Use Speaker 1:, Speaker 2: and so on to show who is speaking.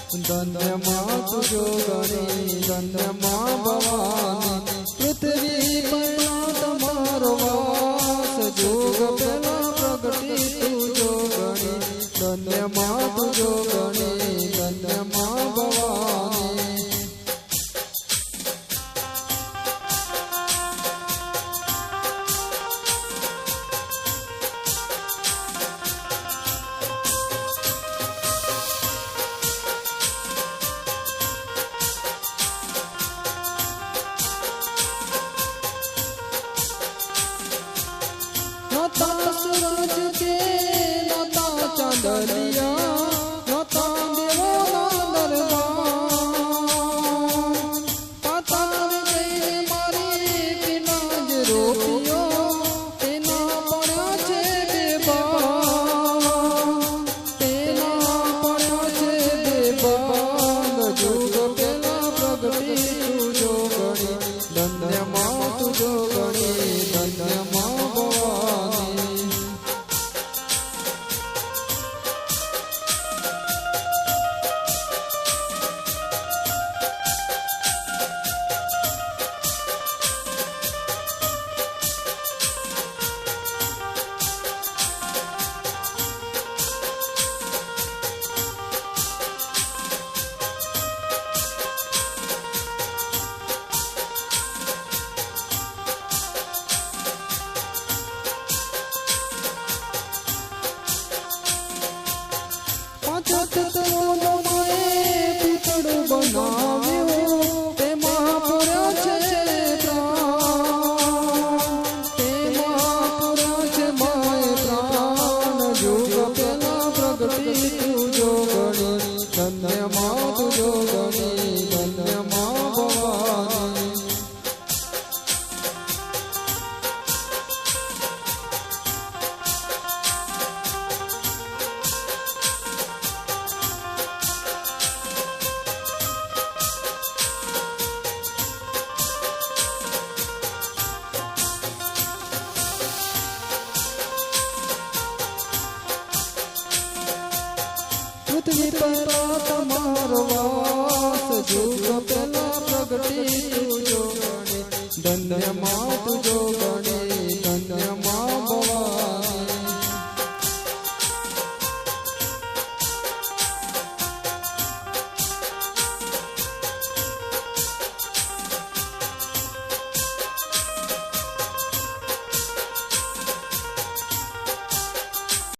Speaker 1: धन्य मां तुझो गणी धन्य मां भवानी पृथ्वी पर तमारो वास जुग पेला प्रगटी तुझो गणी धन्य मां तुझो गणी धन्य मां भवानी नता सूरज के नता चांदलिया नता देवो ना दरबार पाताल जई मारी बिना ज रोपियो तेना पड़ा छे बेबान तेना पड़ा छे बेबान जुग पेला प्रगटी तुझो गणी धन्य मां तुझो गणी धन्य मां तत्वों में पुतळो बनाव्यो तेमां पूर्या छे प्राण तेमां पूर्या छे माय प्राण जुग पेला प्रगटी तुझो गणी धन्य मां तुझो गणी धन्य मां भवानी पृथ्वी पर तमारो वास जुग पेला प्रगटी तुझो गणी धन्य मां तुझो गणी धन्य